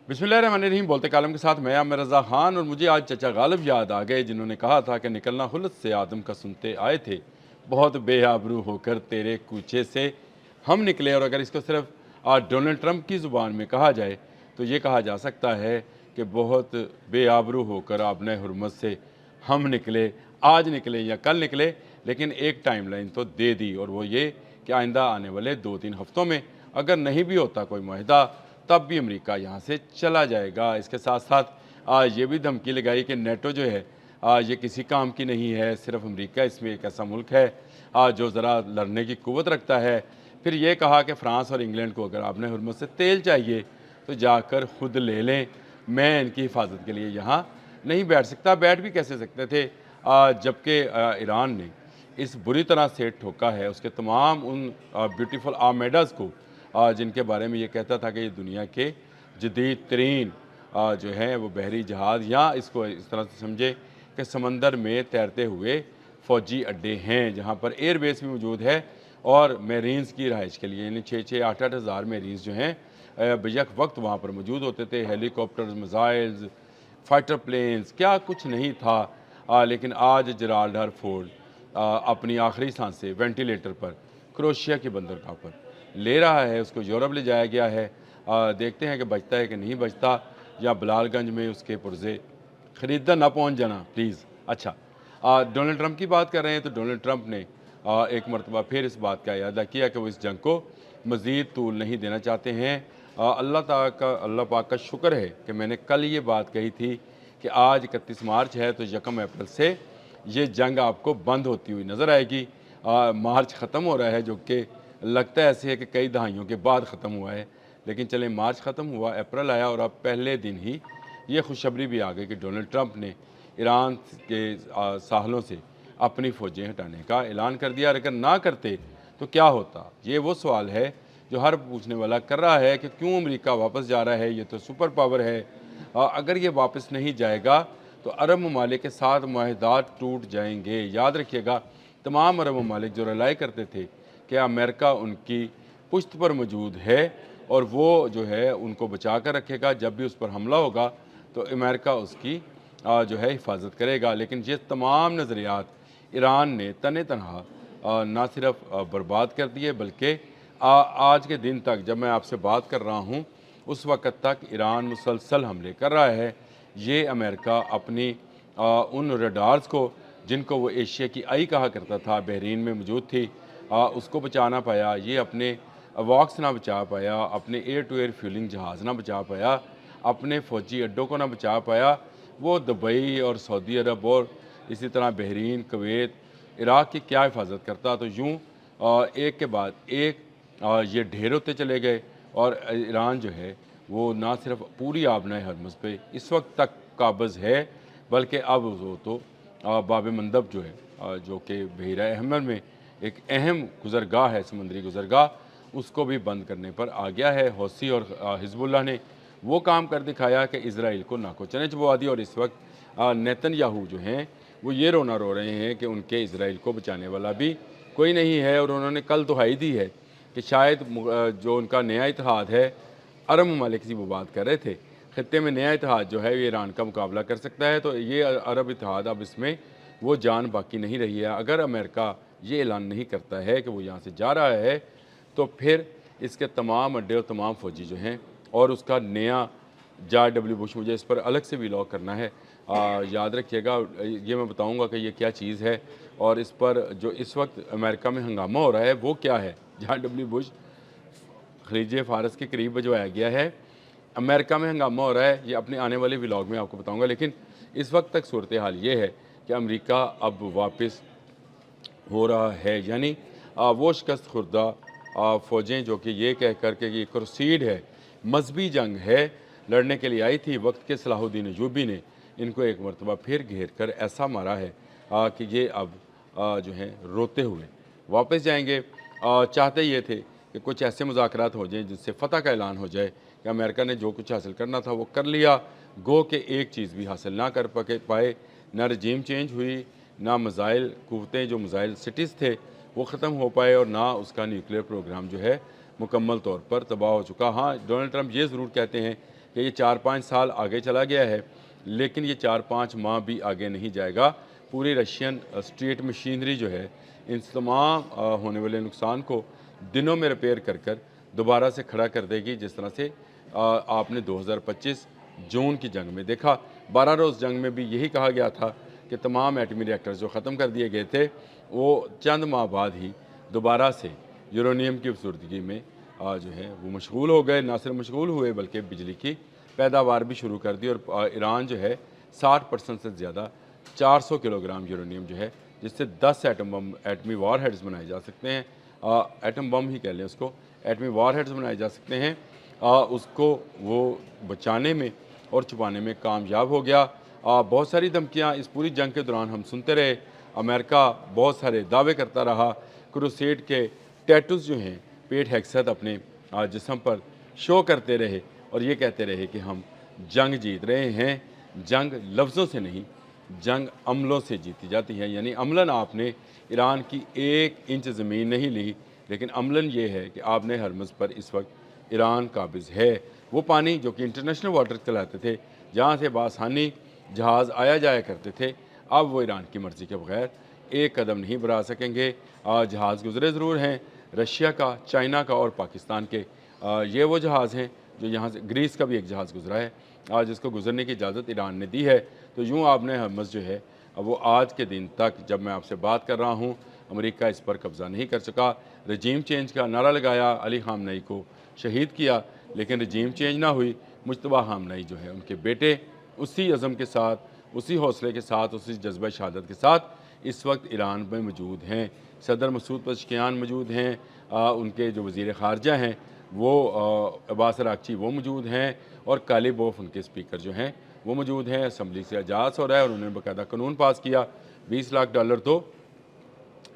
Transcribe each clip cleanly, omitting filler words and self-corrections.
बिस्मिल्लाहिर्रहमानिर्रहीम। बोलते कालम के साथ मैं आमिर रज़ा ख़ान। और मुझे आज चचा गालिब याद आ गए, जिन्होंने कहा था कि निकलना खुलत से आदम का सुनते आए थे, बहुत बेआबरू होकर तेरे कूचे से हम निकले। और अगर इसको सिर्फ डोनाल्ड ट्रंप की ज़ुबान में कहा जाए तो ये कहा जा सकता है कि बहुत बेआबरू होकर आपने हुर्मत से हम निकले, आज निकले या कल निकले, लेकिन एक टाइमलाइन तो दे दी, और वो ये कि आइंदा आने वाले 2-3 हफ्तों में अगर नहीं भी होता कोई मुआहिदा, तब भी अमेरिका यहाँ से चला जाएगा। इसके साथ साथ ये भी धमकी लगाई कि नेटो जो है ये किसी काम की नहीं है, सिर्फ अमेरिका इसमें एक ऐसा मुल्क है जो ज़रा लड़ने की क़ुव्वत रखता है। फिर ये कहा कि फ़्रांस और इंग्लैंड को अगर आपने हुर्मत से तेल चाहिए तो जाकर खुद ले लें, मैं इनकी हिफाजत के लिए यहाँ नहीं बैठ सकता। बैठ भी कैसे सकते थे जबकि ईरान ने इस बुरी तरह से ठोका है उसके तमाम उन ब्यूटीफुल आर्मेडास को, जिनके बारे में ये कहता था कि ये दुनिया के जदीद तरीन जो हैं वो बहरी जहाज़, या इसको इस तरह से समझे कि समंदर में तैरते हुए फ़ौजी अड्डे हैं, जहाँ पर एयर बेस भी मौजूद है और मेरीन्स की रहाइश के लिए यानी 6-6, 8-8 हज़ार मेरीन्स जो हैं बेशक वक्त वहाँ पर मौजूद होते थे। हेलीकॉप्टर्स, मिसाइल्स, फाइटर प्लेन्स, क्या कुछ नहीं था। लेकिन आज जराल्ड फोर्ड अपनी आखिरी सांसें वेंटिलेटर पर क्रोशिया की बंदरगाह पर ले रहा है, उसको यूरोप ले जाया गया है। देखते हैं कि बचता है कि नहीं बचता, या बलालगंज में उसके पुर्जे ख़रीदा ना पहुंच जाना प्लीज़। अच्छा, डोनाल्ड ट्रंप की बात कर रहे हैं तो डोनाल्ड ट्रंप ने एक मरतबा फिर इस बात का इरादा किया कि वो इस जंग को मज़ीद तूल नहीं देना चाहते हैं। अल्लाह पाक का शुक्र है कि मैंने कल ये बात कही थी कि आज 31 मार्च है, तो 1 अप्रैल से ये जंग आपको बंद होती हुई नज़र आएगी। मार्च ख़त्म हो रहा है, जो कि लगता है ऐसे है कि कई दहाइयों के बाद ख़त्म हुआ है, लेकिन चले मार्च ख़त्म हुआ, अप्रैल आया और अब पहले दिन ही ये खुशखबरी भी आ गई कि डोनाल्ड ट्रंप ने ईरान के साहलों से अपनी फ़ौजें हटाने का ऐलान कर दिया। और अगर ना करते तो क्या होता, ये वो सवाल है जो हर पूछने वाला कर रहा है कि क्यों अमेरिका वापस जा रहा है, ये तो सुपर पावर है। अगर ये वापस नहीं जाएगा तो अरब ममालिक के साथ मुआहदात टूट जाएंगे। याद रखिएगा, तमाम अरब ममालिक जो रिलाई करते थे कि अमेरिका उनकी पुश्त पर मौजूद है और वो जो है उनको बचा कर रखेगा, जब भी उस पर हमला होगा तो अमेरिका उसकी जो है हिफाजत करेगा। लेकिन ये तमाम नज़रियात ईरान ने तने तनहा ना सिर्फ बर्बाद कर दिए, बल्कि आज के दिन तक जब मैं आपसे बात कर रहा हूँ उस वक़्त तक ईरान मुसलसल हमले कर रहा है। ये अमेरिका अपनी उन रडार्स को, जिनको वो एशिया की आई कहा करता था, बहरीन में मौजूद थी, उसको बचा ना पाया, ये अपने वॉक्स ना बचा पाया, अपने एयर टू एयर फ्यूलिंग जहाज़ ना बचा पाया, अपने फ़ौजी अड्डों को ना बचा पाया। वो दुबई और सऊदी अरब और इसी तरह बहरीन, कुवैत, इराक़ की क्या हिफाजत करता। तो यूँ एक के बाद एक ये ढेर होते चले गए, और ईरान जो है वो ना सिर्फ पूरी आबनाए हरमुज़ पे इस वक्त तक काबिज़ है, बल्कि अब वो तो बाब मंदब जो है जो कि बहरा अहमर में एक अहम गुज़रगाह है, समुद्री गुज़रगाह, उसको भी बंद करने पर आ गया है। हौसी और हिज़्बुल्लाह ने वो काम कर दिखाया कि इसराइल को नाको चने चबवा दी। और इस वक्त नेतन्याहू जो हैं वो ये रोना रो रहे हैं कि उनके इसराइल को बचाने वाला भी कोई नहीं है। और उन्होंने कल दुहाई दी है कि शायद जो उनका नया इतिहाद है, अरब ममालिक की वो बात कर रहे थे, ख़त्े में नया इतिहाद जो है ये ईरान का मुकाबला कर सकता है। तो ये अरब इतिहाद अब इसमें वो जान बाकी नहीं रही है। अगर अमेरिका ये ऐलान नहीं करता है कि वो यहाँ से जा रहा है, तो फिर इसके तमाम अड्डे और तमाम फ़ौजी जो हैं, और उसका नया जॉर्ज डब्ल्यू बुश, मुझे इस पर अलग से व्लॉग करना है, याद रखिएगा, ये मैं बताऊंगा कि ये क्या चीज़ है और इस पर जो इस वक्त अमेरिका में हंगामा हो रहा है वो क्या है। जॉर्ज डब्ल्यू बुश खलीज फ़ारस के करीब भिजवाया गया है, अमेरिका में हंगामा हो रहा है, ये अपने आने वाले व्लॉग में आपको बताऊँगा। लेकिन इस वक्त तक सूरत हाल ये है कि अमेरिका अब वापस हो रहा है, यानी वो शिकस्त खुर्दा फ़ौजें जो कि ये कह कर के ये क्रूसेड है, मजहबी जंग है, लड़ने के लिए आई थी, वक्त के सलाहुद्दीन अय्यूबी ने इनको एक मरतबा फिर घेर कर ऐसा मारा है कि ये अब जो हैं रोते हुए वापस जाएंगे। चाहते ये थे कि कुछ ऐसे मुज़ाकरात हो जाएं जिससे फ़तह का ऐलान हो जाए कि अमेरिका ने जो कुछ हासिल करना था वो कर लिया, गो के एक चीज़ भी हासिल ना कर पाए, ना रजीम चेंज हुई, ना मिज़ाइल क़ुव्वतें जो मिज़ाइल सिटीज़ थे वो ख़त्म हो पाए, और ना उसका न्यूक्लियर प्रोग्राम जो है मुकम्मल तौर पर तबाह हो चुका। हाँ, डोनाल्ड ट्रंप ये ज़रूर कहते हैं कि ये 4-5 साल आगे चला गया है, लेकिन ये 4-5 माह भी आगे नहीं जाएगा। पूरी रशियन स्टेट मशीनरी जो है, इन तमाम होने वाले नुकसान को दिनों में रिपेयर कर कर दोबारा से खड़ा कर देगी, जिस तरह से आपने 2025 जून की जंग में देखा। 12 रोज़ जंग में भी यही कहा गया था कि तमाम एटमी रिएक्टर्स जो ख़त्म कर दिए गए थे, वो चंद माह बाद ही दोबारा से यूरेनियम की अफसरदगी में जो है वो मशगूल हो गए। ना सिर्फ मशगूल हुए बल्कि बिजली की पैदावार भी शुरू कर दी, और ईरान जो है 60% से ज़्यादा 400 किलोग्राम यूरेनियम जो है, जिससे 10 एटम बम एटमी वार हेड्स बनाए जा सकते हैं, एटम बम ही कह लें उसको, एटमी वार हेड्स बनाए जा सकते हैं, उसको वो बचाने में और छुपाने में कामयाब हो गया। बहुत सारी धमकियाँ इस पूरी जंग के दौरान हम सुनते रहे। अमेरिका बहुत सारे दावे करता रहा, क्रूसेड के टैटूज़ जो हैं पेट हैक्सत अपने जिस्म पर शो करते रहे और ये कहते रहे कि हम जंग जीत रहे हैं। जंग लफ्ज़ों से नहीं, जंग अमलों से जीती जाती है। यानी अमलन आपने ईरान की 1 इंच ज़मीन नहीं ली, लेकिन अमलन ये है कि आपने हरमुज़ पर इस वक्त ईरान काबिज़ है। वो पानी जो कि इंटरनेशनल वाटर चलाते थे, जहाँ से बासानी जहाज़ आया जाया करते थे, अब वो ईरान की मर्ज़ी के बगैर एक कदम नहीं बढ़ा सकेंगे। जहाज़ गुज़रे ज़रूर हैं, रशिया का, चाइना का और पाकिस्तान के। ये वो जहाज़ हैं जो यहाँ से, ग्रीस का भी एक जहाज़ गुज़रा है जिसको गुज़रने की इजाज़त ईरान ने दी है। तो यूँ आपने हरमुज़ जो है वो आज के दिन तक, जब मैं आपसे बात कर रहा हूँ, अमेरिका इस पर कब्ज़ा नहीं कर सका। रजीम चेंज का नारा लगाया, अली ख़ामनेई को शहीद किया, लेकिन रजीम चेंज ना हुई। मुज्तबा ख़ामनेई जो है, उनके बेटे उसी अज़म के साथ, उसी हौसले के साथ, उसी जज्बा शहादत के साथ इस वक्त ईरान में मौजूद हैं। सदर मसूद पज़ेश्कियान मौजूद हैं, उनके जो वज़ीर ख़ारजा हैं वो अब्बास अराग़ची वो मौजूद हैं, और कालिबोफ उनके स्पीकर जो हैं वो मौजूद हैं। असम्बली से इजलास हो रहा है और उन्होंने बाकायदा कानून पास किया, $20 लाख तो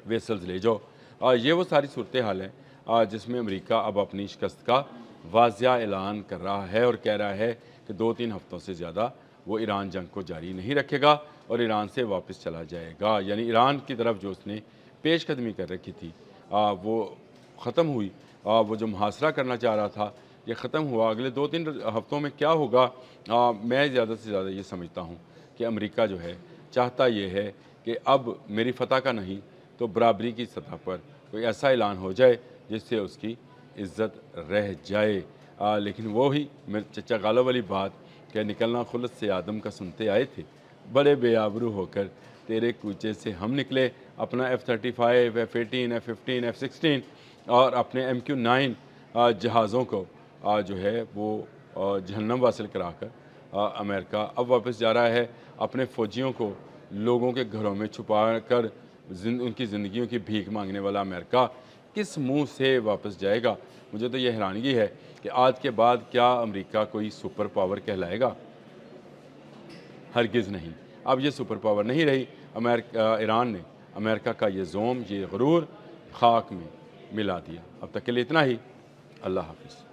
वेसल्स ले जाओ। ये वो सारी सूरत हाल है जिसमें अमेरिका अब अपनी शिकस्त का वाज़िया ऐलान कर रहा है और कह रहा है कि 2-3 हफ्तों से ज़्यादा वो ईरान जंग को जारी नहीं रखेगा और ईरान से वापस चला जाएगा। यानी ईरान की तरफ जो उसने पेशकदमी कर रखी थी वो ख़त्म हुई। वो जो मुहासरा करना चाह रहा था ये ख़त्म हुआ। अगले 2-3 हफ्तों में क्या होगा, मैं ज़्यादा से ज़्यादा ये समझता हूँ कि अमेरिका जो है चाहता ये है कि अब मेरी फ़तह का नहीं तो बराबरी की सतह पर कोई ऐसा ऐलान हो जाए जिससे उसकी इज़्ज़त रह जाए। लेकिन वो ही मेरे चचा गालब वाली बात कि निकलना खुलत से आदम का सुनते आए थे, बड़े बेआबरू होकर तेरे कूचे से हम निकले। अपना F-35, F-18, F-15, F-16 और अपने MQ-9 जहाज़ों को जो है वो जहन्नम वासिल कराकर अमेरिका अब वापस जा रहा है। अपने फ़ौजियों को लोगों के घरों में छुपा कर उनकी ज़िंदगियों की भीख मांगने वाला अमेरिका किस मुंह से वापस जाएगा। मुझे तो ये हैरानगी है कि आज के बाद क्या अमेरिका कोई सुपर पावर कहलाएगा? हरगिज़ नहीं। अब ये सुपर पावर नहीं रही। ईरान ने अमेरिका का ये ज़ोम, ये गुरूर खाक में मिला दिया। अब तक के लिए इतना ही। अल्लाह हाफ़िज़।